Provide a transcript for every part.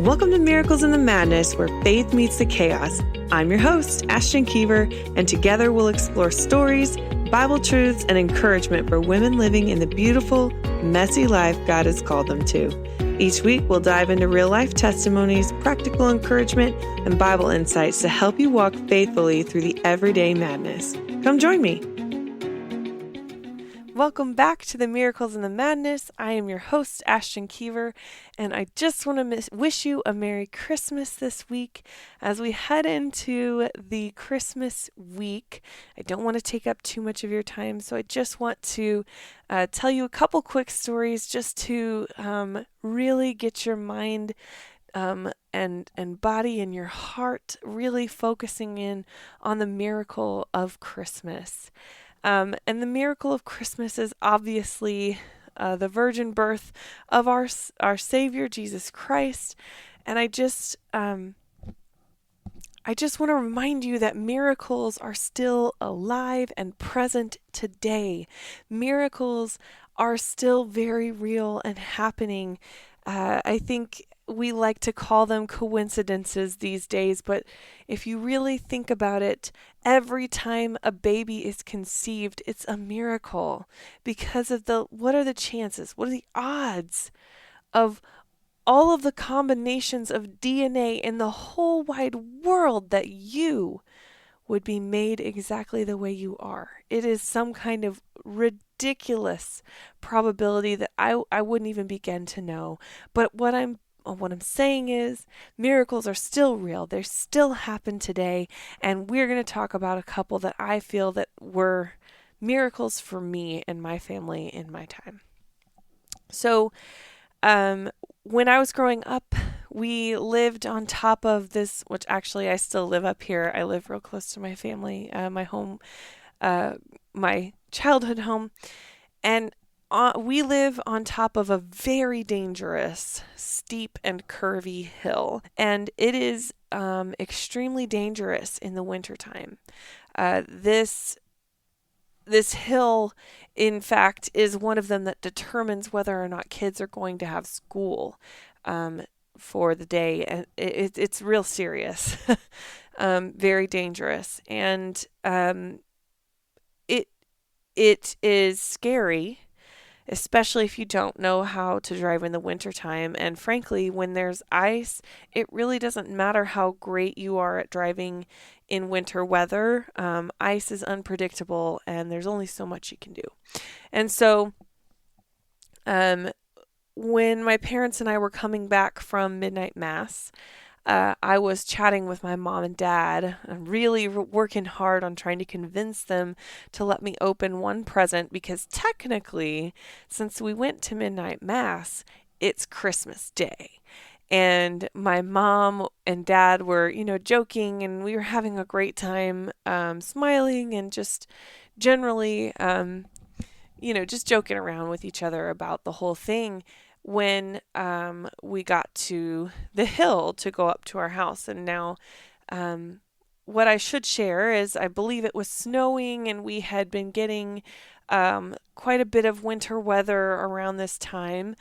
Welcome to Miracles in the Madness, where faith meets the chaos. I'm your host, Ashton Kiever, and together we'll explore stories, Bible truths, and encouragement for women living in the beautiful, messy life God has called them to. Each week, we'll dive into real-life testimonies, practical encouragement, and Bible insights to help you walk faithfully through the everyday madness. Come join me. Welcome back to the Miracles in the Madness. I am your host, Ashton Kiever, and I just want to wish you a Merry Christmas this week as we head into the Christmas week. I don't want to take up too much of your time, so I just want to tell you a couple quick stories just to really get your mind and body and your heart really focusing in on the miracle of Christmas. And the miracle of Christmas is obviously the virgin birth of our Savior, Jesus Christ. And I just want to remind you that miracles are still alive and present today. Miracles are still very real and happening. I think we like to call them coincidences these days, but if you really think about it, every time a baby is conceived, it's a miracle because of what are the chances? What are the odds of all of the combinations of DNA in the whole wide world that you would be made exactly the way you are? It is some kind of ridiculous probability that I wouldn't even begin to know. But what I'm saying is miracles are still real. They still happen today, and we're going to talk about a couple that I feel that were miracles for me and my family in my time. So, when I was growing up, we lived on top of this, which actually I still live up here. I live real close to my family, my home, my childhood home, and we live on top of a very dangerous, steep and curvy hill, and it is extremely dangerous in the wintertime. This hill, in fact, is one of them that determines whether or not kids are going to have school for the day, and it's real serious, very dangerous, and it is scary, especially if you don't know how to drive in the wintertime. And frankly, when there's ice, it really doesn't matter how great you are at driving in winter weather. Ice is unpredictable, and there's only so much you can do. And so when my parents and I were coming back from midnight mass, I was chatting with my mom and dad, and really working hard on trying to convince them to let me open one present, because technically, since we went to midnight mass, it's Christmas Day. And my mom and dad were, joking, and we were having a great time, smiling and just generally, just joking around with each other about the whole thing, when we got to the hill to go up to our house. And now what I should share is I believe it was snowing, and we had been getting quite a bit of winter weather around this time,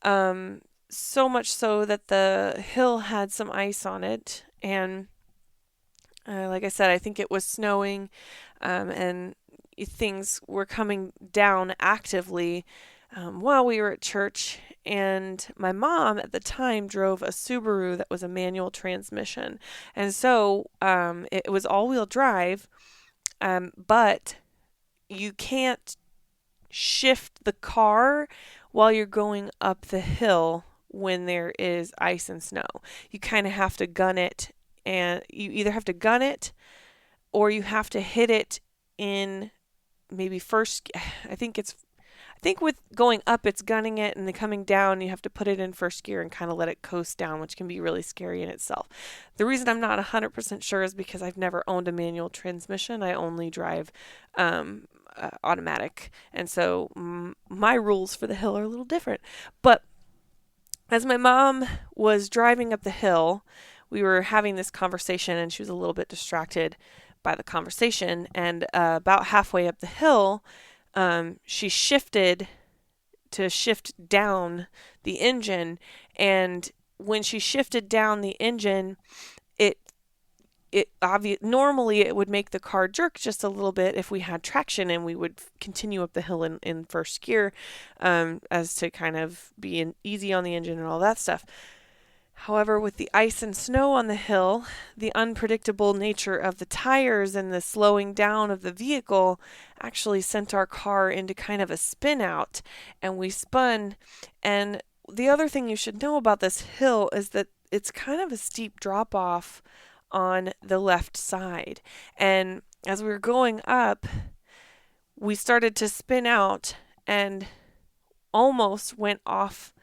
so much so that the hill had some ice on it. And like I said, I think it was snowing, and things were coming down actively while we were at church. And my mom at the time drove a Subaru that was a manual transmission. And so it was all-wheel drive, but you can't shift the car while you're going up the hill when there is ice and snow. You kind of have to gun it, and you either have to gun it or you have to hit it in maybe first. I think with going up, it's gunning it, and then coming down, you have to put it in first gear and kind of let it coast down, which can be really scary in itself. The reason I'm not 100% sure is because I've never owned a manual transmission. I only drive automatic, and so my rules for the hill are a little different. But as my mom was driving up the hill, we were having this conversation, and she was a little bit distracted by the conversation, and about halfway up the hill, she shifted to shift down the engine, and when she shifted down the engine, it normally it would make the car jerk just a little bit if we had traction, and we would continue up the hill in first gear, as to kind of be easy on the engine and all that stuff. However, with the ice and snow on the hill, the unpredictable nature of the tires and the slowing down of the vehicle actually sent our car into kind of a spin out, and we spun. And the other thing you should know about this hill is that it's kind of a steep drop off on the left side. And as we were going up, we started to spin out and almost went off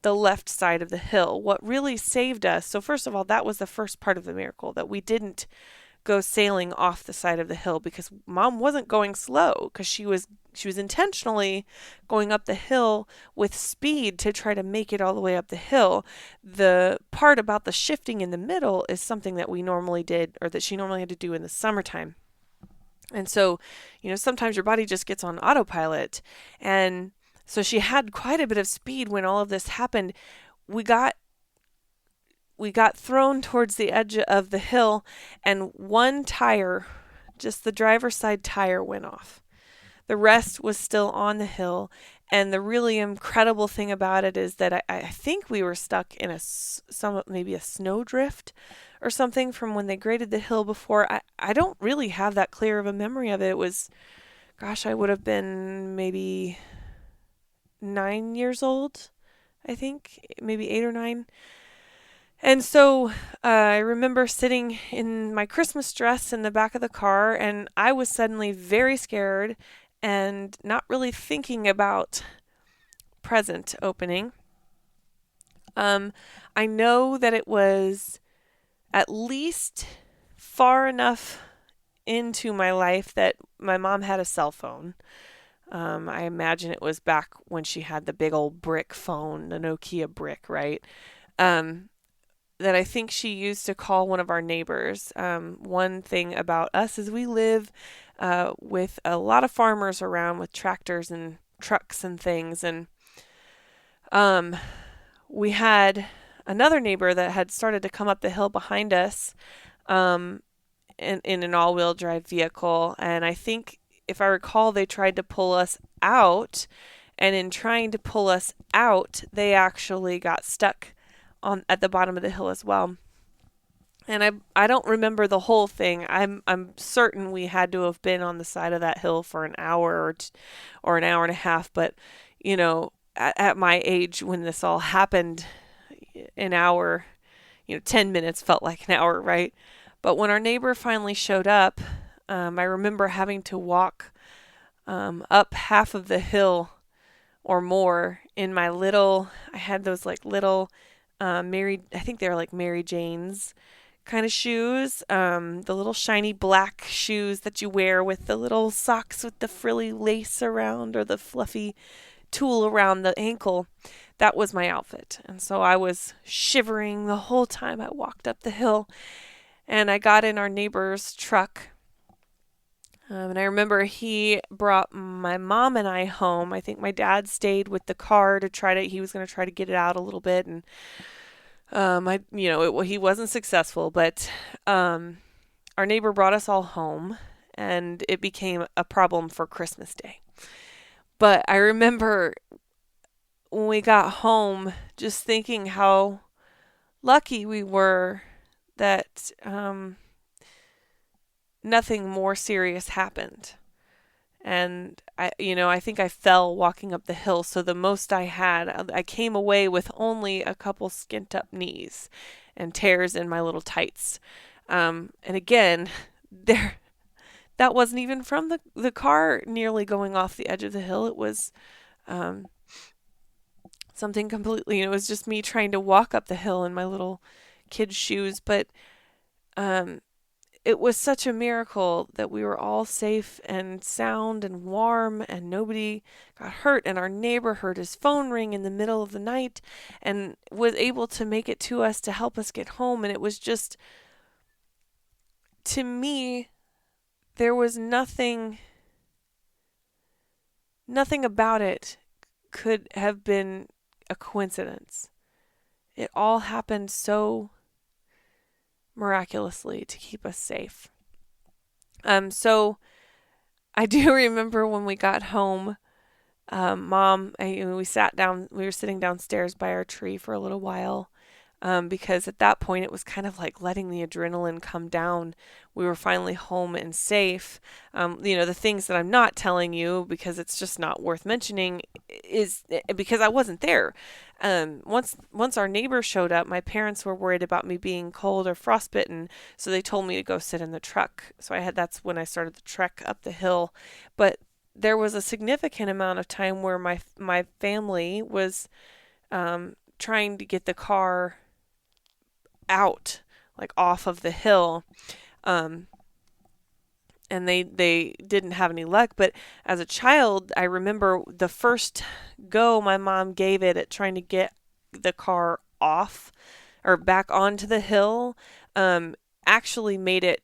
the left side of the hill. What really saved us, so first of all, that was the first part of the miracle, that we didn't go sailing off the side of the hill, because Mom wasn't going slow, because she was intentionally going up the hill with speed to try to make it all the way up the hill. The part about the shifting in the middle is something that we normally did, or that she normally had to do in the summertime. And so, sometimes your body just gets on autopilot. And so she had quite a bit of speed when all of this happened. We got thrown towards the edge of the hill, and one tire, just the driver's side tire, went off. The rest was still on the hill, and the really incredible thing about it is that I think we were stuck in maybe a snowdrift or something from when they graded the hill before. I don't really have that clear of a memory of it. It was, gosh, I would have been maybe 9 years old, I think, maybe 8 or 9. And so I remember sitting in my Christmas dress in the back of the car, and I was suddenly very scared and not really thinking about present opening. I know that it was at least far enough into my life that my mom had a cell phone. I imagine it was back when she had the big old brick phone, the Nokia brick, right? That I think she used to call one of our neighbors. One thing about us is we live with a lot of farmers around with tractors and trucks and things. And we had another neighbor that had started to come up the hill behind us in an all-wheel drive vehicle. And I think, if I recall, they tried to pull us out. And in trying to pull us out, they actually got stuck at the bottom of the hill as well. And I don't remember the whole thing. I'm certain we had to have been on the side of that hill for an hour or an hour and a half. But at my age when this all happened, an hour, 10 minutes felt like an hour, right? But when our neighbor finally showed up, I remember having to walk up half of the hill or more in my I had those like little I think they were like Mary Jane's kind of shoes, the little shiny black shoes that you wear with the little socks with the frilly lace around, or the fluffy tulle around the ankle. That was my outfit. And so I was shivering the whole time I walked up the hill, and I got in our neighbor's truck. And I remember he brought my mom and I home. I think my dad stayed with the car he was going to try to get it out a little bit. And he wasn't successful, but our neighbor brought us all home, and it became a problem for Christmas Day. But I remember when we got home just thinking how lucky we were that nothing more serious happened. And I think I fell walking up the hill, so the most I came away with only a couple skint up knees and tears in my little tights. And again, that wasn't even from the car nearly going off the edge of the hill. It was something completely, it was just me trying to walk up the hill in my little kid shoes. But it was such a miracle that we were all safe and sound and warm, and nobody got hurt, and our neighbor heard his phone ring in the middle of the night and was able to make it to us to help us get home. And it was just, to me, there was nothing about it could have been a coincidence. it all happened so miraculously to keep us safe. So I do remember when we got home, Mom, we sat down, we were sitting downstairs by our tree for a little while, because at that point it was kind of like letting the adrenaline come down. We were finally home and safe. The things that I'm not telling you because it's just not worth mentioning is because I wasn't there. Once our neighbor showed up, my parents were worried about me being cold or frostbitten, so they told me to go sit in the truck. That's when I started the trek up the hill. But there was a significant amount of time where my family was trying to get the car out, like off of the hill. And they didn't have any luck. But as a child, I remember the first go my mom gave it at trying to get the car off or back onto the hill, actually made it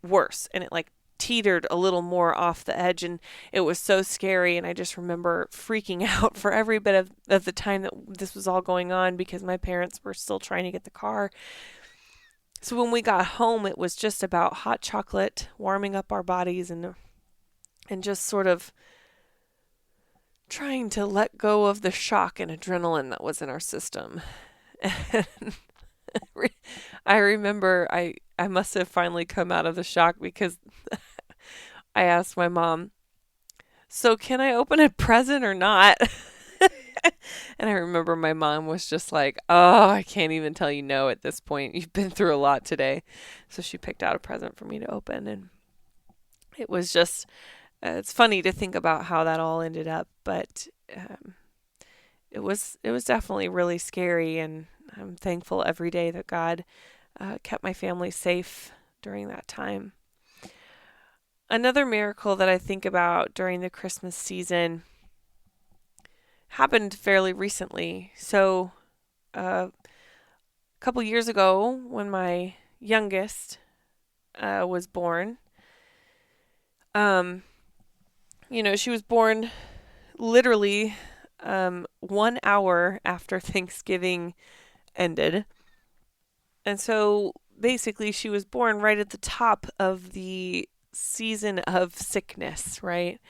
worse, and it like teetered a little more off the edge, and it was so scary. And I just remember freaking out for every bit of the time that this was all going on because my parents were still trying to get the car. So when we got home, it was just about hot chocolate, warming up our bodies, and just sort of trying to let go of the shock and adrenaline that was in our system. And I remember I must have finally come out of the shock because I asked my mom, "So can I open a present or not?" And I remember my mom was just like, "Oh, I can't even tell you no at this point. You've been through a lot today." So she picked out a present for me to open, and it was just, it's funny to think about how that all ended up, but it was definitely really scary, and I'm thankful every day that God kept my family safe during that time. Another miracle that I think about during the Christmas season happened fairly recently. So, a couple years ago, when my youngest was born, she was born literally 1 hour after Thanksgiving ended. And so basically, she was born right at the top of the season of sickness, right?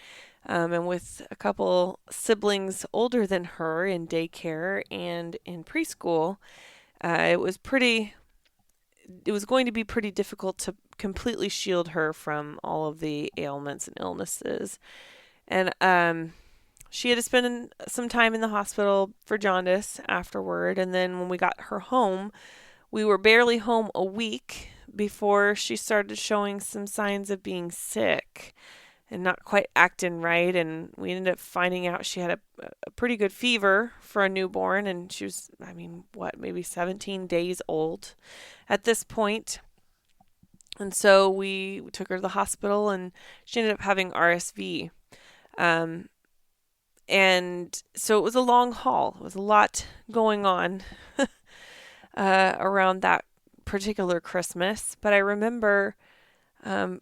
And with a couple siblings older than her in daycare and in preschool, it was going to be pretty difficult to completely shield her from all of the ailments and illnesses. And she had to spend some time in the hospital for jaundice afterward. And then when we got her home, we were barely home a week before she started showing some signs of being sick and not quite acting right. And we ended up finding out she had a pretty good fever for a newborn. And she was, maybe 17 days old at this point. And so we took her to the hospital, and she ended up having RSV. And so it was a long haul. It was a lot going on around that particular Christmas. But I remember,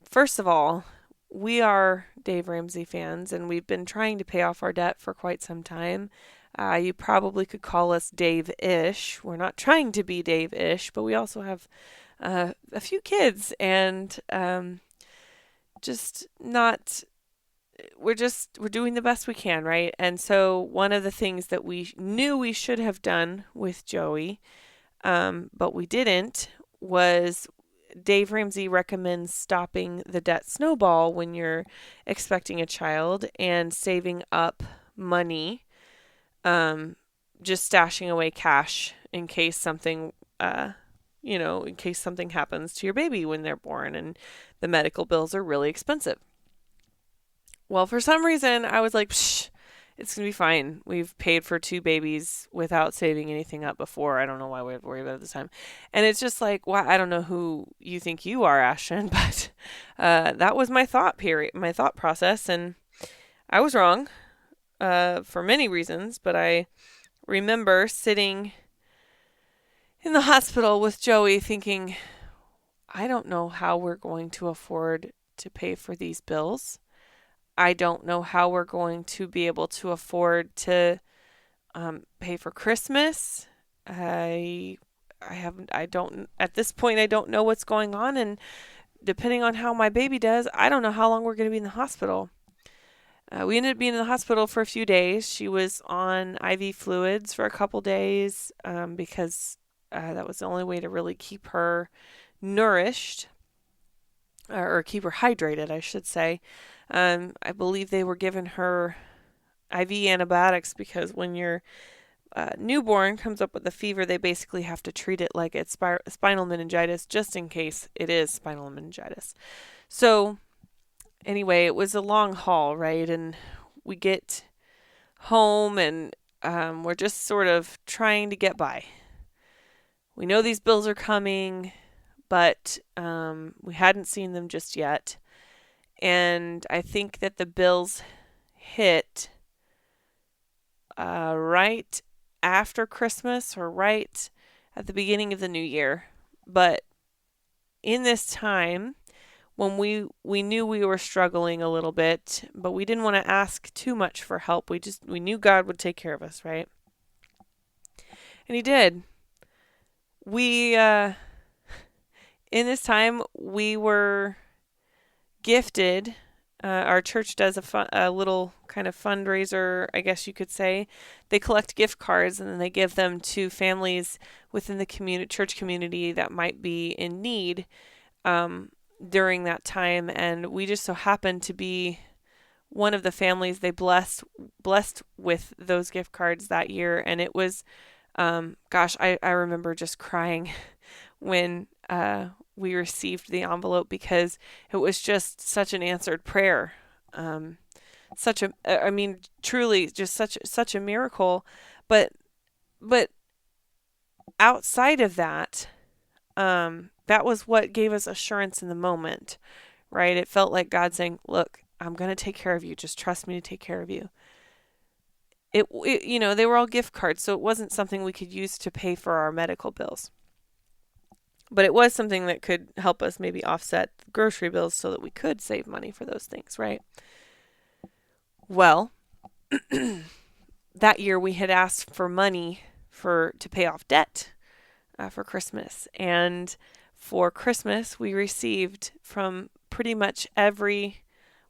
first of all, we are Dave Ramsey fans, and we've been trying to pay off our debt for quite some time. You probably could call us Dave-ish. We're not trying to be Dave-ish, but we also have a few kids, and just not. We're doing the best we can, right? And so one of the things that we knew we should have done with Joey, but we didn't, was Dave Ramsey recommends stopping the debt snowball when you're expecting a child and saving up money, just stashing away cash in case something, in case something happens to your baby when they're born and the medical bills are really expensive. Well, for some reason, I was like, Psh, it's going to be fine. We've paid for 2 babies without saving anything up before. I don't know why we had to worry about it this time. And it's just like, well, I don't know who you think you are, Ashton, but that was my thought process. And I was wrong for many reasons, but I remember sitting in the hospital with Joey thinking, I don't know how we're going to afford to pay for these bills. I don't know how we're going to be able to afford to pay for Christmas I I don't at this point I don't know what's going on, and depending on how my baby does, I don't know how long we're going to be in the hospital. We ended up being in the hospital for a few days. She was on IV fluids for a couple days because that was the only way to really keep her nourished or keep her hydrated, I should say. I believe they were giving her IV antibiotics because when your newborn comes up with a fever, they basically have to treat it like it's spinal meningitis just in case it is spinal meningitis. So, anyway, it was a long haul, right? And we get home and we're just sort of trying to get by. We know these bills are coming, but we hadn't seen them just yet. And I think that the bills hit right after Christmas or right at the beginning of the new year. But in this time, when we knew we were struggling a little bit, but we didn't want to ask too much for help. We knew God would take care of us, right? And he did. We in this time we were gifted. Our church does a little kind of fundraiser, I guess you could say. They collect gift cards and then they give them to families within the church community that might be in need during that time. And we just so happened to be one of the families they blessed with those gift cards that year. And it was, I remember just crying when we received the envelope because it was just such an answered prayer. Truly, just such a miracle. But but outside of that, that was what gave us assurance in the moment, right? It felt like God saying, "Look, I'm going to take care of you. Just trust me to take care of you." They were all gift cards, so it wasn't something we could use to pay for our medical bills. But it was something that could help us maybe offset grocery bills so that we could save money for those things, right? Well, that year we had asked for money to pay off debt for Christmas. And for Christmas, we received from pretty much every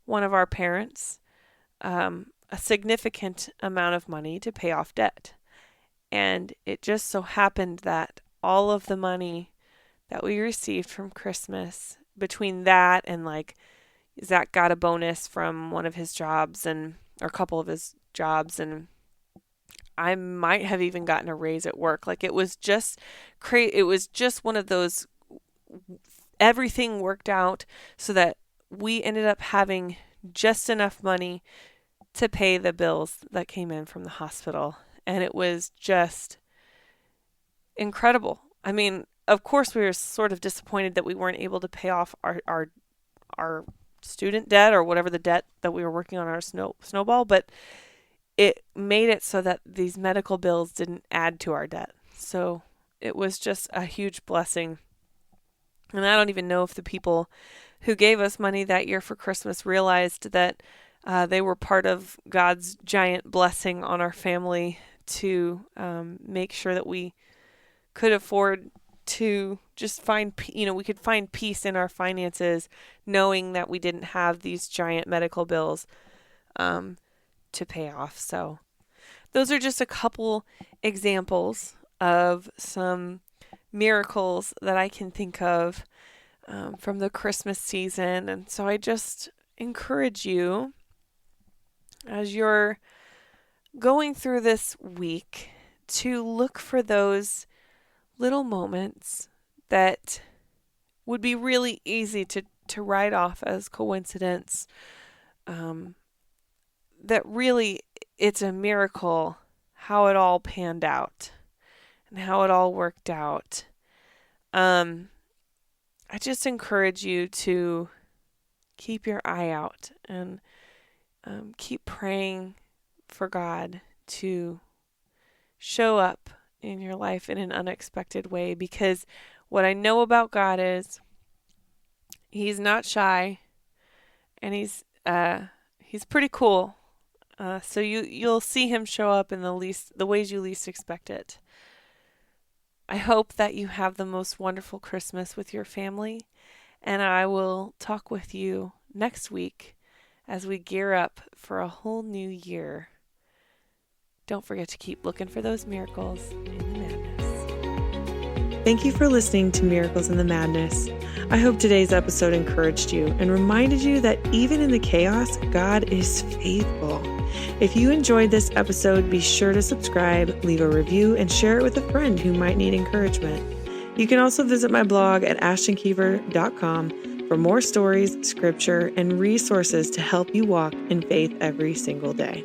one of our parents a significant amount of money to pay off debt. And it just so happened that all of the money that we received from Christmas, between that and like Zach got a bonus from one of his jobs or a couple of his jobs, and I might have even gotten a raise at work. Like it was just it was just one of those, everything worked out so that we ended up having just enough money to pay the bills that came in from the hospital. And it was just incredible. I mean, of course, we were sort of disappointed that we weren't able to pay off our student debt or whatever the debt that we were working on our snowball, but it made it so that these medical bills didn't add to our debt. So it was just a huge blessing. And I don't even know if the people who gave us money that year for Christmas realized that they were part of God's giant blessing on our family to make sure that we could afford to just we could find peace in our finances, knowing that we didn't have these giant medical bills to pay off. So those are just a couple examples of some miracles that I can think of from the Christmas season. And so I just encourage you, as you're going through this week, to look for those little moments that would be really easy to write off as coincidence. That really, it's a miracle how it all panned out and how it all worked out. I just encourage you to keep your eye out and keep praying for God to show up in your life in an unexpected way, because what I know about God is he's not shy, and he's pretty cool. So you'll see him show up in the ways you least expect it. I hope that you have the most wonderful Christmas with your family, and I will talk with you next week as we gear up for a whole new year. Don't forget to keep looking for those miracles in the madness. Thank you for listening to Miracles in the Madness. I hope today's episode encouraged you and reminded you that even in the chaos, God is faithful. If you enjoyed this episode, be sure to subscribe, leave a review, and share it with a friend who might need encouragement. You can also visit my blog at ashtonkiever.com for more stories, scripture, and resources to help you walk in faith every single day.